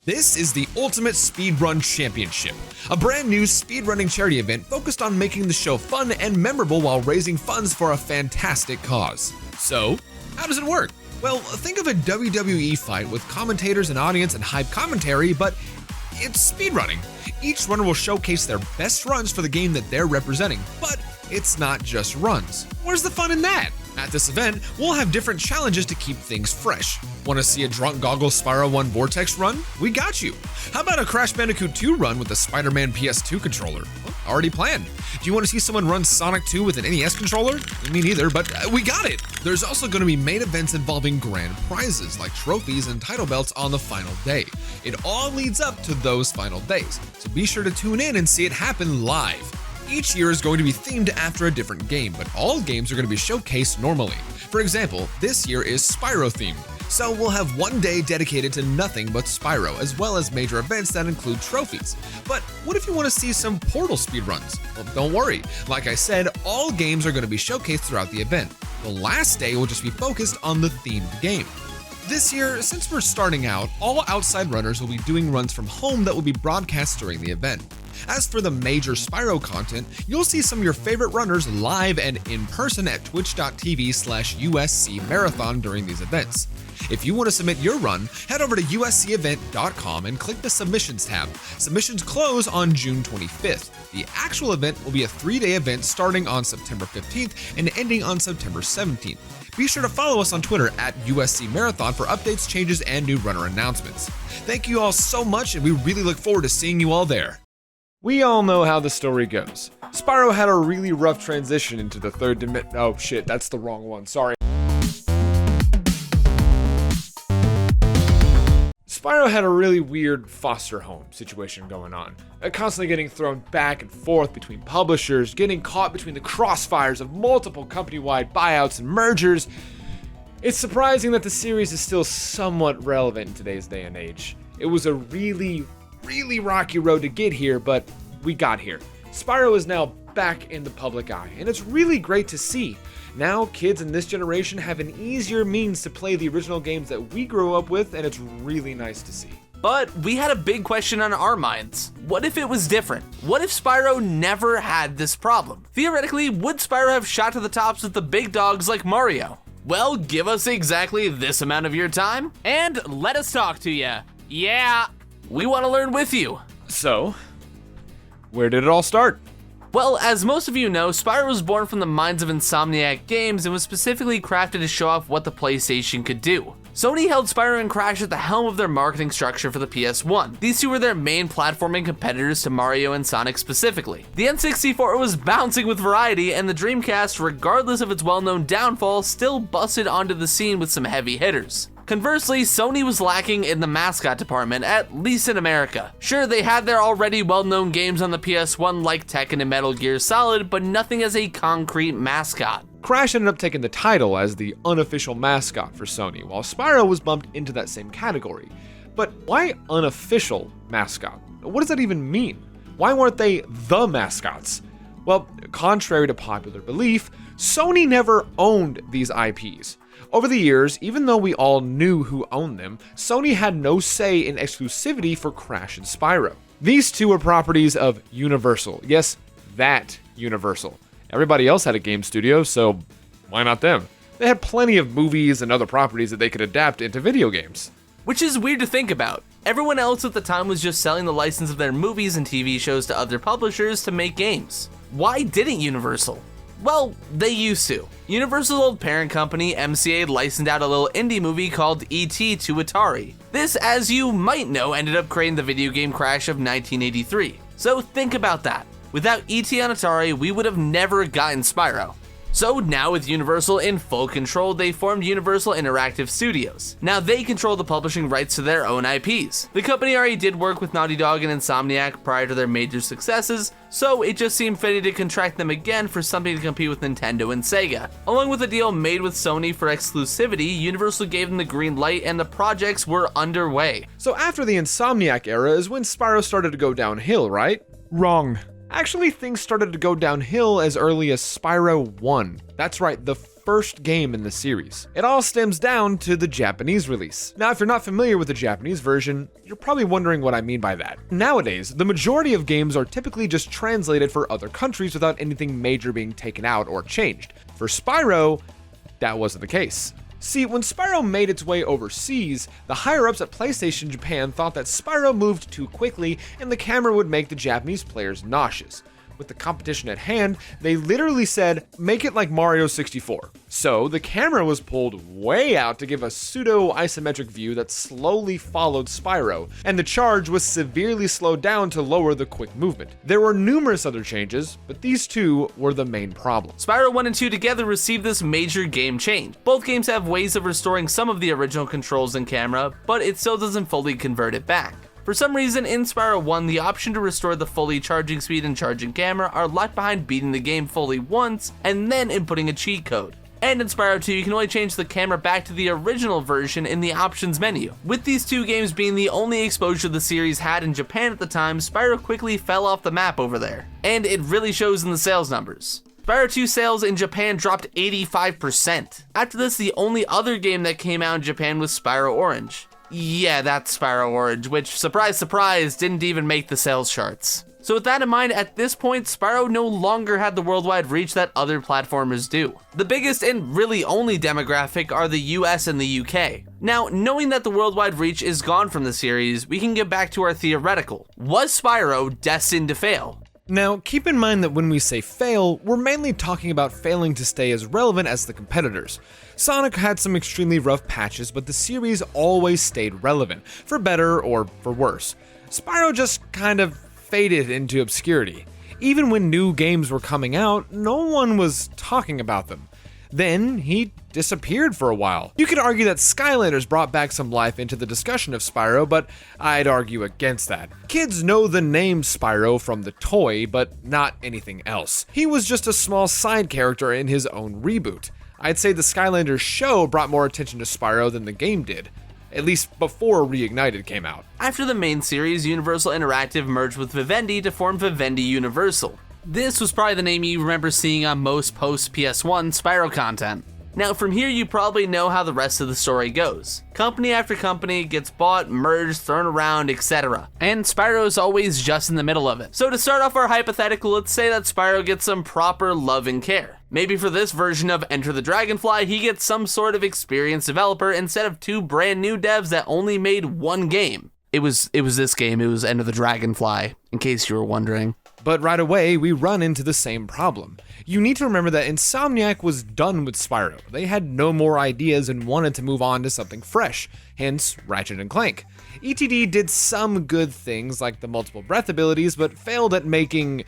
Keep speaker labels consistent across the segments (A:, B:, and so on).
A: This is the Ultimate Speedrun Championship, a brand new speedrunning charity event focused on making the show fun and memorable while raising funds for a fantastic cause. So, how does it work? Well, think of a WWE fight with commentators and audience and hype commentary, but it's speedrunning. Each runner will showcase their best runs for the game that they're representing, but it's not just runs. Where's the fun in that? At this event, we'll have different challenges to keep things fresh. Want to see a Drunk Goggles Spyro 1 Vortex run? We got you. How about a Crash Bandicoot 2 run with the Spider-Man PS2 controller? Well, already planned. Do you want to see someone run Sonic 2 with an NES controller? Me neither, but we got it. There's also going to be main events involving grand prizes like trophies and title belts on the final day. It all leads up to those final days, so be sure to tune in and see it happen live. Each year is going to be themed after a different game, but all games are going to be showcased normally. For example, this year is Spyro themed, so we'll have one day dedicated to nothing but Spyro, as well as major events that include trophies. But what if you want to see some Portal speedruns? Well, don't worry. Like I said, all games are going to be showcased throughout the event. The last day will just be focused on the themed game. This year, since we're starting out, all outside runners will be doing runs from home that will be broadcast during the event. As for the major Spyro content, you'll see some of your favorite runners live and in person at twitch.tv/USC Marathon during these events. If you want to submit your run, head over to uscevent.com and click the Submissions tab. Submissions close on June 25th. The actual event will be a 3-day event starting on September 15th and ending on September 17th. Be sure to follow us on Twitter at USC Marathon for updates, changes, and new runner announcements. Thank you all so much, and we really look forward to seeing you all there. We all know how the story goes. Spyro had a really rough transition into the third dimension. Oh shit, that's the wrong one, sorry. Spyro had a really weird foster home situation going on. Constantly getting thrown back and forth between publishers, getting caught between the crossfires of multiple company-wide buyouts and mergers. It's surprising that the series is still somewhat relevant in today's day and age. It was a really rocky road to get here, but we got here. Spyro is now back in the public eye, and it's really great to see. Now, kids in this generation have an easier means to play the original games that we grew up with, and it's really nice to see.
B: But we had a big question on our minds. What if it was different? What if Spyro never had this problem? Theoretically, would Spyro have shot to the tops with the big dogs like Mario? Well, give us exactly this amount of your time, and let us talk to you. Yeah, we want to learn with you.
A: So, where did it all start?
B: Well, as most of you know, Spyro was born from the minds of Insomniac Games and was specifically crafted to show off what the PlayStation could do. Sony held Spyro and Crash at the helm of their marketing structure for the PS1. These two were their main platforming competitors to Mario and Sonic specifically. The N64 was bouncing with variety, and the Dreamcast, regardless of its well-known downfall, still busted onto the scene with some heavy hitters. Conversely, Sony was lacking in the mascot department, at least in America. Sure, they had their already well-known games on the PS1 like Tekken and Metal Gear Solid, but nothing as a concrete mascot.
A: Crash ended up taking the title as the unofficial mascot for Sony, while Spyro was bumped into that same category. But why unofficial mascot? What does that even mean? Why weren't they the mascots? Well, contrary to popular belief, Sony never owned these IPs. Over the years, even though we all knew who owned them, Sony had no say in exclusivity for Crash and Spyro. These two were properties of Universal. Yes, that Universal. Everybody else had a game studio, so why not them? They had plenty of movies and other properties that they could adapt into video games.
B: Which is weird to think about. Everyone else at the time was just selling the license of their movies and TV shows to other publishers to make games. Why didn't Universal? Well, they used to. Universal's old parent company, MCA, licensed out a little indie movie called E.T. to Atari. This, as you might know, ended up creating the video game Crash of 1983. So think about that. Without E.T. on Atari, we would have never gotten Spyro. So now with Universal in full control, they formed Universal Interactive Studios. Now they control the publishing rights to their own IPs. The company already did work with Naughty Dog and Insomniac prior to their major successes, so it just seemed fitting to contract them again for something to compete with Nintendo and Sega. Along with a deal made with Sony for exclusivity, Universal gave them the green light and the projects were underway.
A: So after the Insomniac era is when Spyro started to go downhill, right? Wrong. Actually, things started to go downhill as early as Spyro 1. That's right, the first game in the series. It all stems down to the Japanese release. Now, if you're not familiar with the Japanese version, you're probably wondering what I mean by that. Nowadays, the majority of games are typically just translated for other countries without anything major being taken out or changed. For Spyro, that wasn't the case. See, when Spyro made its way overseas, the higher-ups at PlayStation Japan thought that Spyro moved too quickly and the camera would make the Japanese players nauseous. With the competition at hand, they literally said, make it like Mario 64. So the camera was pulled way out to give a pseudo-isometric view that slowly followed Spyro, and the charge was severely slowed down to lower the quick movement. There were numerous other changes, but these two were the main problem.
B: Spyro 1 and 2 together received this major game change. Both games have ways of restoring some of the original controls and camera, but it still doesn't fully convert it back. For some reason, in Spyro 1, the option to restore the fully charging speed and charging camera are left behind beating the game fully once, and then inputting a cheat code. And in Spyro 2, you can only change the camera back to the original version in the options menu. With these two games being the only exposure the series had in Japan at the time, Spyro quickly fell off the map over there. And it really shows in the sales numbers. Spyro 2 sales in Japan dropped 85%. After this, the only other game that came out in Japan was Spyro Orange. Yeah, that's Spyro Orange, which, surprise surprise, didn't even make the sales charts. So with that in mind, at this point, Spyro no longer had the worldwide reach that other platformers do. The biggest and really only demographic are the US and the UK. Now, knowing that the worldwide reach is gone from the series, we can get back to our theoretical. Was Spyro destined to fail?
A: Now, keep in mind that when we say fail, we're mainly talking about failing to stay as relevant as the competitors. Sonic had some extremely rough patches, but the series always stayed relevant, for better or for worse. Spyro just kind of faded into obscurity. Even when new games were coming out, no one was talking about them. Then he disappeared for a while. You could argue that Skylanders brought back some life into the discussion of Spyro, but I'd argue against that. Kids know the name Spyro from the toy, but not anything else. He was just a small side character in his own reboot. I'd say the Skylanders show brought more attention to Spyro than the game did, at least before Reignited came out.
B: After the main series, Universal Interactive merged with Vivendi to form Vivendi Universal. This was probably the name you remember seeing on most post-PS1 Spyro content. Now from here you probably know how the rest of the story goes. Company after company gets bought, merged, thrown around, etc. And Spyro's always just in the middle of it. So to start off our hypothetical, let's say that Spyro gets some proper love and care. Maybe for this version of Enter the Dragonfly, he gets some sort of experienced developer instead of two brand new devs that only made one game. It was this game, it was Enter the Dragonfly, in case you were wondering.
A: But right away, we run into the same problem. You need to remember that Insomniac was done with Spyro. They had no more ideas and wanted to move on to something fresh, hence Ratchet & Clank. ETD did some good things like the multiple breath abilities, but failed at making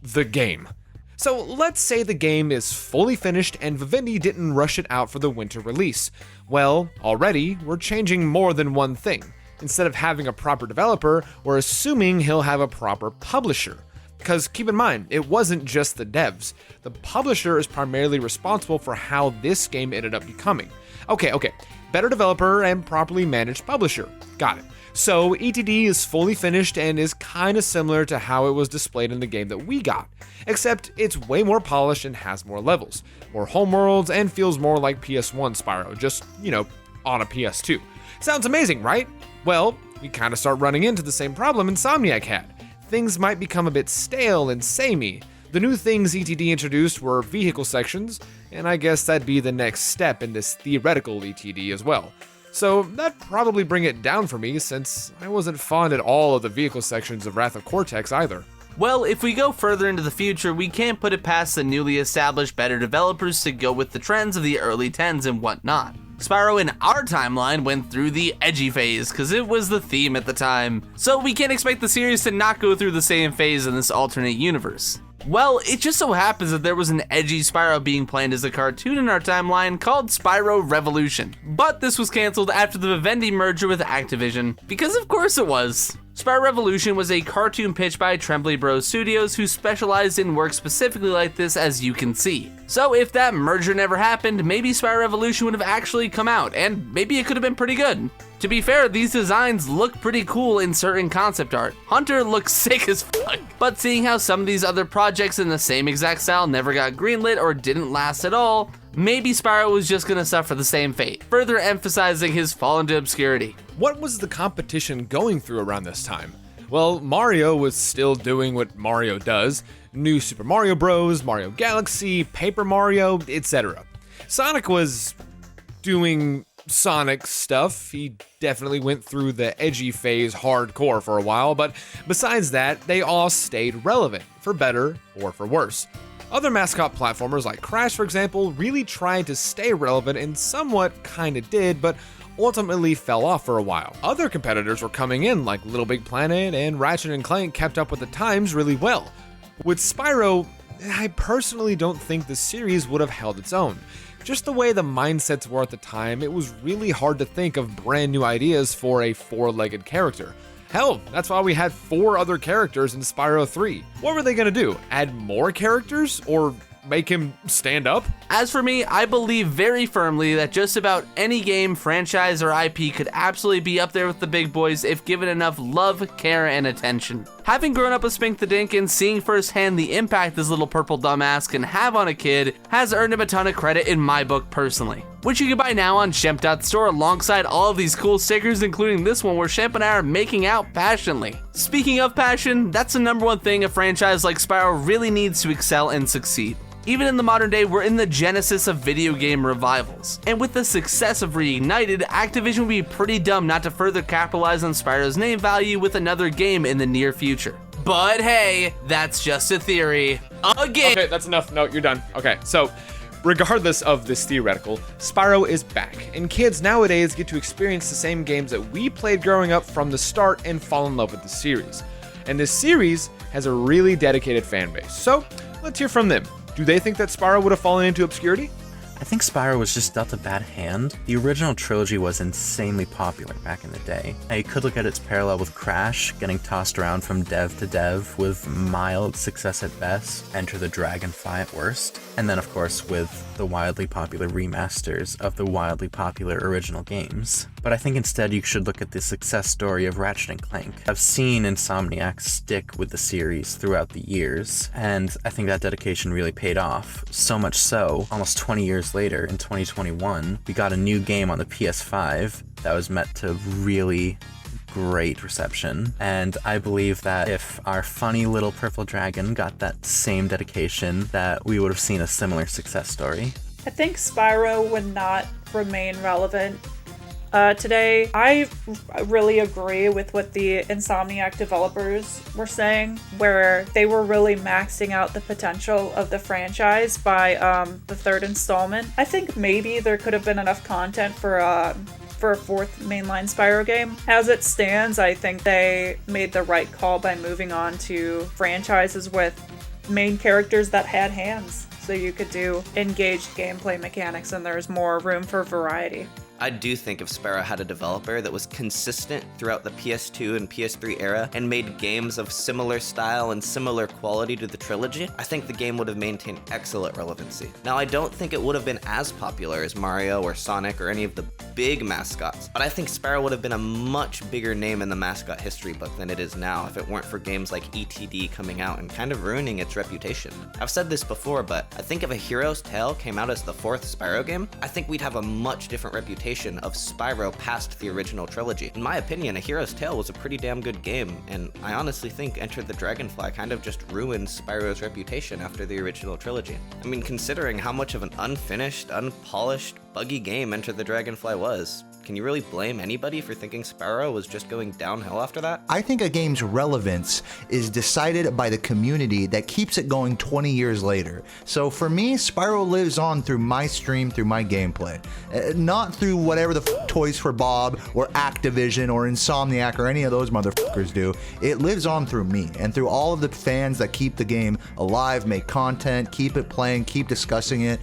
A: the game. So let's say the game is fully finished and Vivendi didn't rush it out for the winter release. Well, already, we're changing more than one thing. Instead of having a proper developer, we're assuming he'll have a proper publisher. Because keep in mind, it wasn't just the devs. The publisher is primarily responsible for how this game ended up becoming. Okay, better developer and properly managed publisher. Got it. So ETD is fully finished and is kinda similar to how it was displayed in the game that we got. Except it's way more polished and has more levels, more homeworlds, and feels more like PS1 Spyro, just, on a PS2. Sounds amazing, right? Well, we kinda start running into the same problem Insomniac had. Things might become a bit stale and samey. The new things ETD introduced were vehicle sections, and I guess that'd be the next step in this theoretical ETD as well. So that'd probably bring it down for me, since I wasn't fond at all of the vehicle sections of Wrath of Cortex either.
B: Well, if we go further into the future, we can't put it past the newly established better developers to go with the trends of the early 10s and whatnot. Spyro in our timeline went through the edgy phase, cause it was the theme at the time. So we can't expect the series to not go through the same phase in this alternate universe. Well, it just so happens that there was an edgy Spyro being planned as a cartoon in our timeline called Spyro Revolution. But this was cancelled after the Vivendi merger with Activision, because of course it was. Spyro Revolution was a cartoon pitched by Tremblay Bros Studios, who specialized in work specifically like this, as you can see. So if that merger never happened, maybe Spyro Revolution would have actually come out, and maybe it could have been pretty good. To be fair, these designs look pretty cool in certain concept art. Hunter looks sick as fuck. But seeing how some of these other projects in the same exact style never got greenlit or didn't last at all, maybe Spyro was just gonna suffer the same fate, further emphasizing his fall into obscurity.
A: What was the competition going through around this time? Well, Mario was still doing what Mario does. New Super Mario Bros., Mario Galaxy, Paper Mario, etc. Sonic was doing Sonic stuff. He definitely went through the edgy phase hardcore for a while, but besides that, they all stayed relevant, for better or for worse. Other mascot platformers like Crash, for example, really tried to stay relevant and somewhat kinda did, but ultimately fell off for a while. Other competitors were coming in like Little Big Planet, and Ratchet & Clank kept up with the times really well. With Spyro, I personally don't think the series would have held its own. Just the way the mindsets were at the time, it was really hard to think of brand new ideas for a four-legged character. Hell, that's why we had 4 other characters in Spyro 3. What were they gonna do? Add more characters? Or make him stand up?
B: As for me, I believe very firmly that just about any game, franchise, or IP could absolutely be up there with the big boys if given enough love, care, and attention. Having grown up with Spink the Dink and seeing firsthand the impact this little purple dumbass can have on a kid has earned him a ton of credit in my book personally, which you can buy now on Shemp.store alongside all of these cool stickers, including this one where Shemp and I are making out passionately. Speaking of passion, that's the #1 thing a franchise like Spyro really needs to excel and succeed. Even in the modern day, we're in the genesis of video game revivals. And with the success of Reignited, Activision would be pretty dumb not to further capitalize on Spyro's name value with another game in the near future. But hey, that's just a theory. Again!
A: Okay, that's enough. No, you're done. Okay, so regardless of this theoretical, Spyro is back, and kids nowadays get to experience the same games that we played growing up from the start and fall in love with the series. And this series has a really dedicated fan base. So let's hear from them. Do they think that Spyro would have fallen into obscurity?
C: I think Spyro was just dealt a bad hand. The original trilogy was insanely popular back in the day. Now, you could look at its parallel with Crash, getting tossed around from dev to dev with mild success at best, Enter the Dragonfly at worst, and then of course with the wildly popular remasters of the wildly popular original games. But I think instead you should look at the success story of Ratchet & Clank. I've seen Insomniac stick with the series throughout the years, and I think that dedication really paid off. So much so, almost 20 years later, in 2021, we got a new game on the PS5 that was met to really great reception, and I believe that if our funny little purple dragon got that same dedication, that we would have seen a similar success story.
D: I think Spyro would not remain relevant today. I really agree with what the Insomniac developers were saying, where they were really maxing out the potential of the franchise by the 3rd installment. I think maybe there could have been enough content for a 4th mainline Spyro game. As it stands, I think they made the right call by moving on to franchises with main characters that had hands, so you could do engaged gameplay mechanics and there's more room for variety.
E: I do think if Spyro had a developer that was consistent throughout the PS2 and PS3 era and made games of similar style and similar quality to the trilogy, I think the game would have maintained excellent relevancy. Now, I don't think it would have been as popular as Mario or Sonic or any of the big mascots, but I think Spyro would have been a much bigger name in the mascot history book than it is now if it weren't for games like ETD coming out and kind of ruining its reputation. I've said this before, but I think if A Hero's Tale came out as the 4th Spyro game, I think we'd have a much different reputation of Spyro past the original trilogy. In my opinion, A Hero's Tale was a pretty damn good game, and I honestly think Enter the Dragonfly kind of just ruined Spyro's reputation after the original trilogy. I mean, considering how much of an unfinished, unpolished, buggy game Enter the Dragonfly was, can you really blame anybody for thinking Spyro was just going downhill after that?
F: I think a game's relevance is decided by the community that keeps it going 20 years later. So for me, Spyro lives on through my stream, through my gameplay. Not through whatever the Toys for Bob or Activision or Insomniac or any of those motherfuckers do. It lives on through me and through all of the fans that keep the game alive, make content, keep it playing, keep discussing it.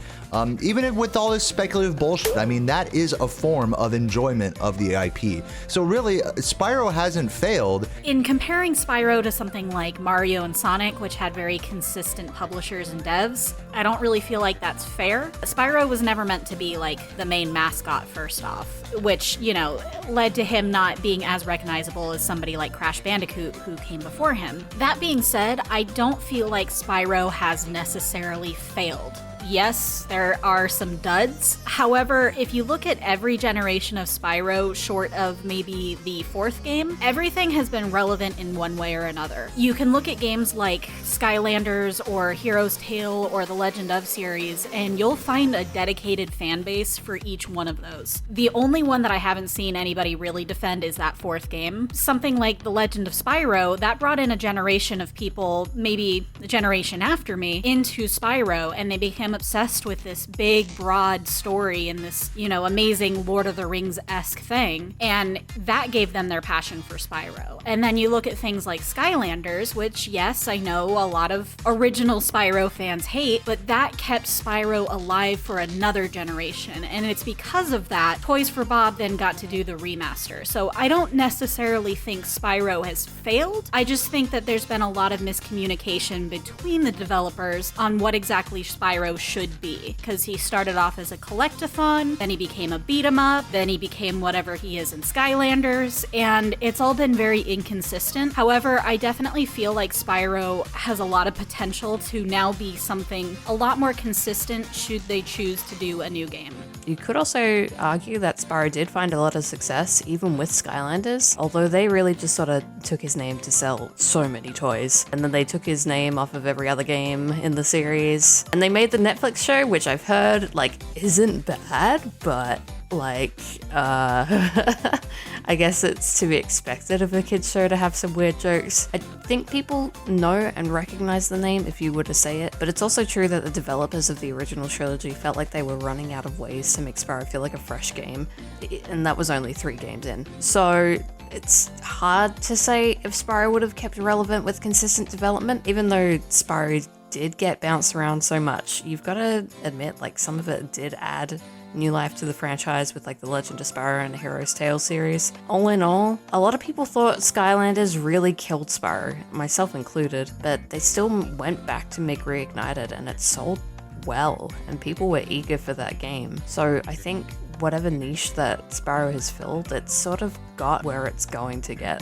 F: Even with all this speculative bullshit, I mean, that is a form of enjoyment enjoyment of the IP. So really, Spyro hasn't failed.
G: In comparing Spyro to something like Mario and Sonic, which had very consistent publishers and devs, I don't really feel like that's fair. Spyro was never meant to be like the main mascot, first off, which, you know, led to him not being as recognizable as somebody like Crash Bandicoot who came before him. That being said, I don't feel like Spyro has necessarily failed. Yes, there are some duds. However, if you look at every generation of Spyro, short of maybe the 4th game, everything has been relevant in one way or another. You can look at games like Skylanders or Hero's Tale or the Legend of series, and you'll find a dedicated fan base for each one of those. The only one that I haven't seen anybody really defend is that 4th game. Something like The Legend of Spyro, that brought in a generation of people, maybe the generation after me, into Spyro, and they became obsessed with this big, broad story and this, you know, amazing Lord of the Rings-esque thing, and that gave them their passion for Spyro. And then you look at things like Skylanders, which, yes, I know a lot of original Spyro fans hate, but that kept Spyro alive for another generation, and it's because of that Toys for Bob then got to do the remaster. So I don't necessarily think Spyro has failed, I just think that there's been a lot of miscommunication between the developers on what exactly Spyro should be, because he started off as a collectathon, then he became a beat 'em up, then he became whatever he is in Skylanders, and it's all been very inconsistent. However, I definitely feel like Spyro has a lot of potential to now be something a lot more consistent should they choose to do a new game.
H: You could also argue that Spyro did find a lot of success even with Skylanders, although they really just sort of took his name to sell so many toys. And then they took his name off of every other game in the series. And they made the Netflix show, which I've heard, like, isn't bad, but like, I guess it's to be expected of a kid's show to have some weird jokes. I think people know and recognize the name if you were to say it, but it's also true that the developers of the original trilogy felt like they were running out of ways to make Spyro feel like a fresh game, and that was only 3 games in. So it's hard to say if Spyro would have kept relevant with consistent development, even though Spyro did get bounced around so much. You've got to admit, like, some of it did add new life to the franchise with like the Legend of Spyro and the Hero's Tale series. All in all, a lot of people thought Skylanders really killed Spyro, myself included, but they still went back to make Reignited and it sold well, and people were eager for that game. So I think whatever niche that Spyro has filled, it's sort of got where it's going to get.